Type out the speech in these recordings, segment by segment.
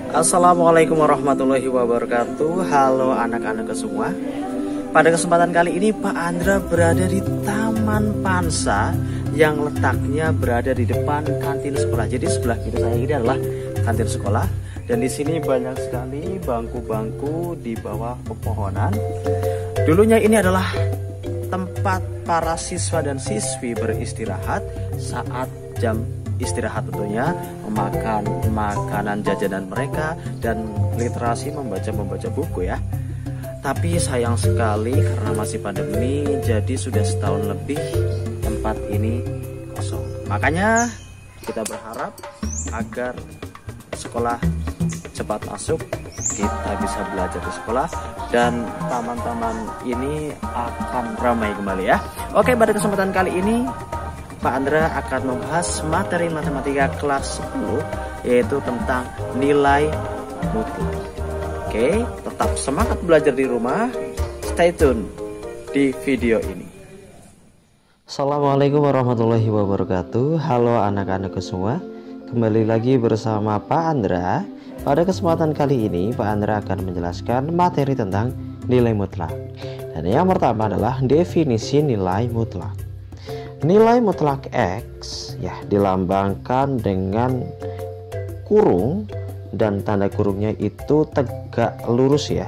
Assalamualaikum warahmatullahi wabarakatuh. Halo anak-anak semua. Pada kesempatan kali ini Pak Andra berada di Taman Pansa yang letaknya berada di depan kantin sekolah. Jadi sebelah kiri saya ini adalah kantin sekolah dan di sini banyak sekali bangku-bangku di bawah pepohonan. Dulunya ini adalah tempat para siswa dan siswi beristirahat saat jam istirahat, tentunya memakan makanan jajanan mereka dan literasi membaca buku ya. Tapi sayang sekali karena masih pandemi, jadi sudah setahun lebih tempat ini kosong. Makanya kita berharap agar sekolah cepat masuk, kita bisa belajar di sekolah dan taman-taman ini akan ramai kembali ya. Oke, pada kesempatan kali ini Pak Andra akan membahas materi matematika kelas 10, yaitu tentang nilai mutlak. Oke, tetap semangat belajar di rumah. Stay tune di video ini. Assalamualaikum warahmatullahi wabarakatuh. Halo anak-anakku semua. Kembali lagi bersama Pak Andra. Pada kesempatan kali ini Pak Andra akan menjelaskan materi tentang nilai mutlak. Dan yang pertama adalah definisi nilai mutlak. Nilai mutlak X ya dilambangkan dengan kurung dan tanda kurungnya itu tegak lurus ya.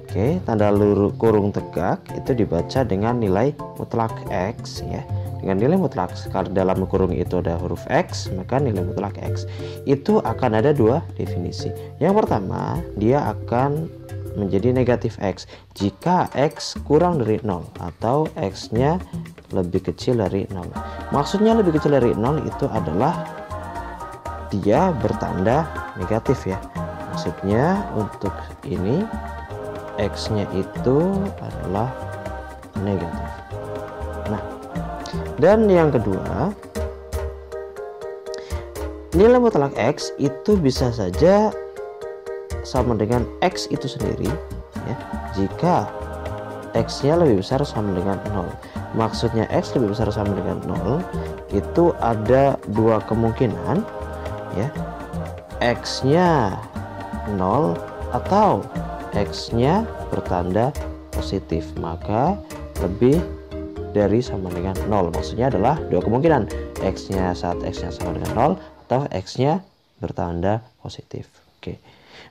Oke, tanda kurung tegak itu dibaca dengan nilai mutlak X ya. Dengan nilai mutlak, kalau dalam kurung itu ada huruf X, maka nilai mutlak X itu akan ada dua definisi. Yang pertama, dia akan menjadi negatif X jika X kurang dari 0 atau X-nya lebih kecil dari 0. Maksudnya lebih kecil dari 0 itu adalah dia bertanda negatif ya. Maksudnya untuk ini X-nya itu adalah negatif. Nah, dan yang kedua, nilai mutlak X itu bisa saja sama dengan X itu sendiri ya, jika X nya lebih besar sama dengan 0. Maksudnya X lebih besar sama dengan 0 itu ada dua kemungkinan ya, X nya 0 atau X nya bertanda positif, maka lebih dari sama dengan 0. Maksudnya adalah dua kemungkinan, X nya saat X nya sama dengan 0 atau X nya bertanda positif. Oke,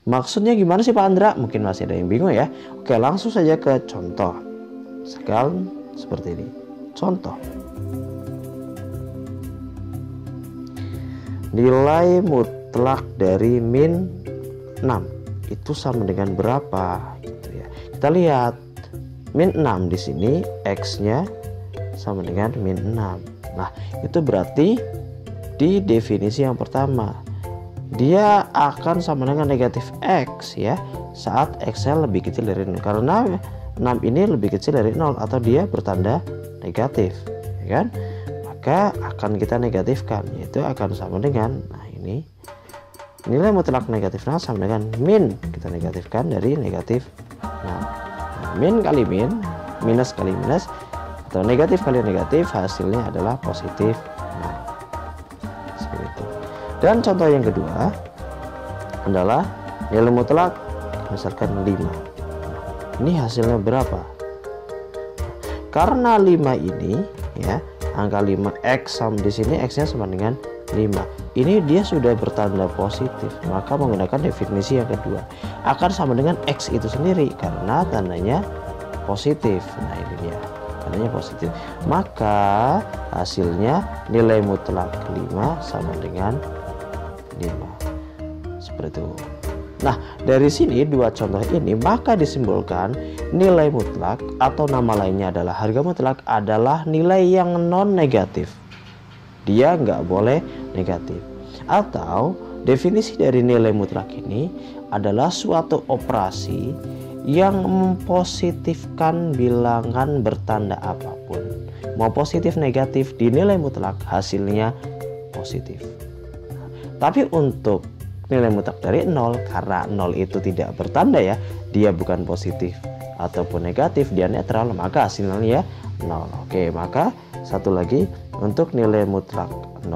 maksudnya gimana sih Pak Andra? Mungkin masih ada yang bingung ya. Oke, langsung saja ke contoh. Sekarang seperti ini. Contoh. Nilai mutlak dari min 6 itu sama dengan berapa? Gitu ya. Kita lihat min 6 di sini X-nya sama dengan min 6. Nah, itu berarti di definisi yang pertama dia akan sama dengan negatif X ya saat X-nya lebih kecil dari 0, karena 6 ini lebih kecil dari 0 atau dia bertanda negatif ya kan, maka akan kita negatifkan, yaitu akan sama dengan, nah ini nilai mutlak negatif 0 sama dengan min, kita negatifkan dari negatif 6. Nah, min kali min, minus kali minus, atau negatif kali negatif, hasilnya adalah positif 6. Seperti itu. Dan contoh yang kedua adalah nilai mutlak misalkan 5. Ini hasilnya berapa? Karena 5 ini ya, angka 5 X sama di sini X-nya sama dengan 5. Ini dia sudah bertanda positif, maka menggunakan definisi yang kedua akan sama dengan X itu sendiri karena tandanya positif. Nah, ini dia tandanya positif, maka hasilnya nilai mutlak 5 sama dengan 5. Seperti itu. Nah, dari sini dua contoh ini maka disimbolkan nilai mutlak atau nama lainnya adalah harga mutlak adalah nilai yang non negatif. Dia nggak boleh negatif. Atau definisi dari nilai mutlak ini adalah suatu operasi yang mempositifkan bilangan bertanda apapun. Mau positif negatif di nilai mutlak hasilnya positif. Tapi untuk nilai mutlak dari 0, karena 0 itu tidak bertanda ya, dia bukan positif ataupun negatif, dia netral, maka hasilnya 0. Oke, maka satu lagi untuk nilai mutlak 0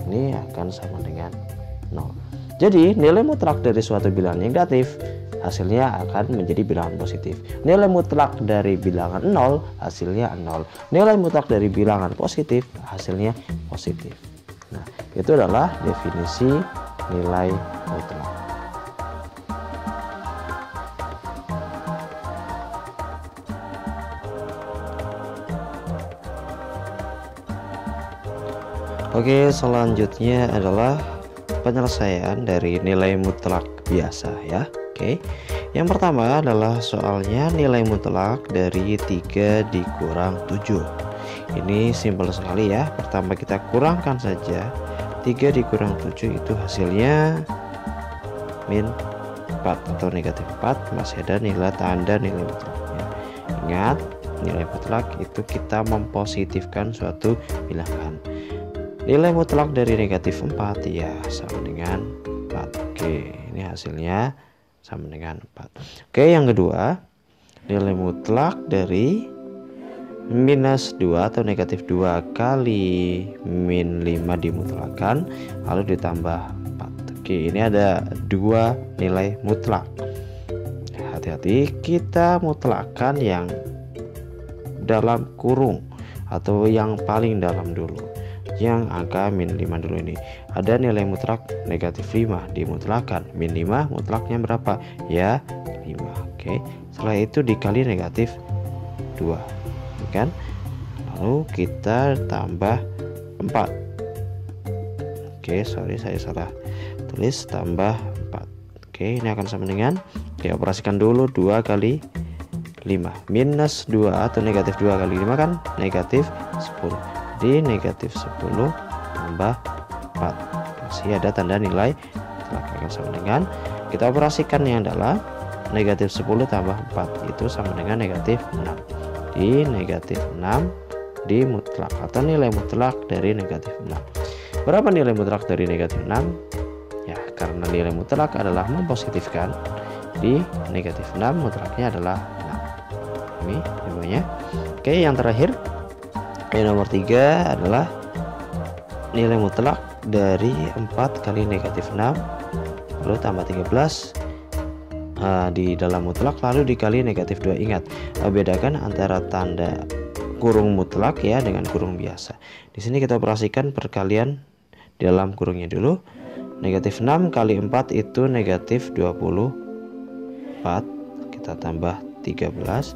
ini akan sama dengan 0. Jadi nilai mutlak dari suatu bilangan negatif hasilnya akan menjadi bilangan positif. Nilai mutlak dari bilangan 0 hasilnya 0. Nilai mutlak dari bilangan positif hasilnya positif. Nah, itu adalah definisi nilai mutlak. Oke, selanjutnya adalah penyelesaian dari nilai mutlak biasa ya. Oke, yang pertama adalah soalnya nilai mutlak dari 3 dikurang 7. Ini simpel sekali ya. Pertama kita kurangkan saja 3 dikurang 7 itu hasilnya min 4 atau negatif 4, masih ada nilai tanda nilai mutlaknya. Ingat, nilai mutlak itu kita mempositifkan suatu bilangan. Nilai mutlak dari negatif 4 ya sama dengan 4. Oke, ini hasilnya sama dengan 4. Oke, yang kedua, nilai mutlak dari minus 2 atau negatif 2 kali min 5 dimutlakan lalu ditambah 4. Oke, ini ada 2 nilai mutlak. Hati-hati, kita mutlakkan yang dalam kurung atau yang paling dalam dulu, yang angka min 5 dulu. Ini ada nilai mutlak negatif 5 dimutlakan, min 5 mutlaknya berapa ya, 5. Oke, setelah itu dikali negatif 2 kan, lalu kita tambah 4. Oke, sorry saya salah tulis, tambah 4. Oke, ini akan sama dengan, oke, operasikan dulu 2 kali 5 minus 2 atau negatif 2 kali 5 kan negatif 10. Di negatif 10 tambah 4 masih ada tanda nilai mutlak, akan sama dengan, kita operasikan yang adalah negatif 10 tambah 4 itu sama dengan negatif 6. Di negatif 6 di mutlak atau nilai mutlak dari negatif 6. Berapa nilai mutlak dari negatif 6? Ya, karena nilai mutlak adalah mempositifkan, di negatif 6 mutlaknya adalah 6. Ini nilainya. Oke, yang terakhir, yang nomor 3 adalah nilai mutlak dari 4 kali negatif 6 lalu tambah 13 di dalam mutlak lalu dikali negatif 2. Ingat, bedakan antara tanda kurung mutlak ya dengan kurung biasa. Di sini kita operasikan perkalian di dalam kurungnya dulu. Negatif 6 kali 4 itu negatif 24, kita tambah 13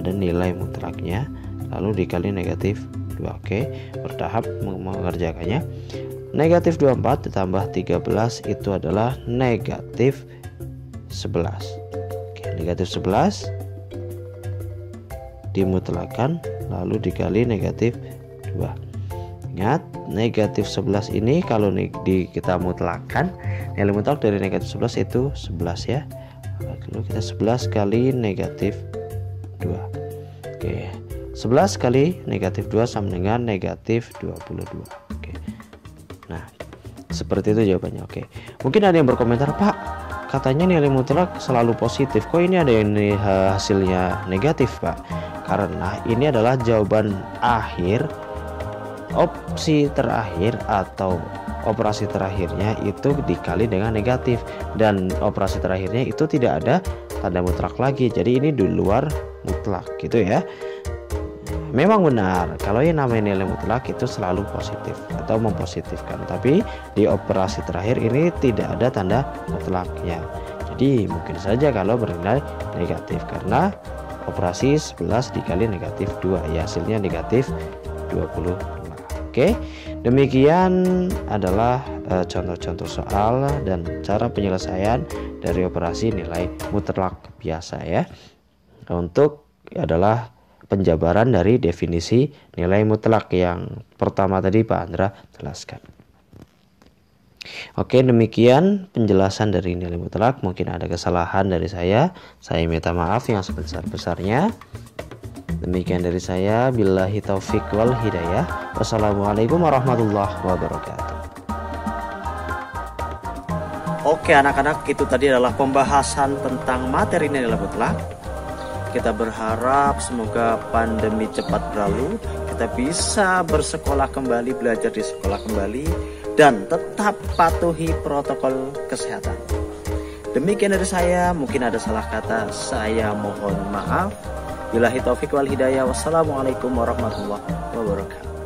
dan nilai mutlaknya lalu dikali negatif 2. Oke, bertahap mengerjakannya. Negatif 24 ditambah 13 itu adalah negatif 11. Oke, negatif 11 dimutlakan lalu dikali negatif 2. Ingat, negatif 11 ini kalau kita mutlakan, nilai mutlak dari negatif 11 itu 11 ya. Lalu kita 11 kali negatif 2. Oke, 11 kali negatif 2 sama dengan negatif 22. Oke, nah seperti itu jawabannya. Oke, mungkin ada yang berkomentar, Pak, katanya nilai mutlak selalu positif, kok ini ada yang hasilnya negatif, Pak? Karena ini adalah jawaban akhir, opsi terakhir atau operasi terakhirnya itu dikali dengan negatif, dan operasi terakhirnya itu tidak ada tanda mutlak lagi, jadi ini di luar mutlak gitu ya. Memang benar kalau yang namanya nilai mutlak itu selalu positif atau mempositifkan, tapi di operasi terakhir ini tidak ada tanda mutlaknya, jadi mungkin saja kalau bernilai negatif karena operasi 11 dikali negatif 2 ya hasilnya negatif 22. Oke, demikian adalah contoh-contoh soal dan cara penyelesaian dari operasi nilai mutlak biasa ya. Untuk adalah penjabaran dari definisi nilai mutlak yang pertama tadi Pak Andra jelaskan. Oke, demikian penjelasan dari nilai mutlak. Mungkin ada kesalahan dari saya minta maaf yang sebesar-besarnya. Demikian dari saya, billahi taufik wal hidayah. Wassalamualaikum warahmatullahi wabarakatuh. Oke anak-anak, itu tadi adalah pembahasan tentang materi nilai mutlak. Kita berharap semoga pandemi cepat berlalu, kita bisa bersekolah kembali, belajar di sekolah kembali, dan tetap patuhi protokol kesehatan. Demikian dari saya, mungkin ada salah kata, saya mohon maaf. Billahi taufik wal hidayah. Wassalamualaikum warahmatullahi wabarakatuh.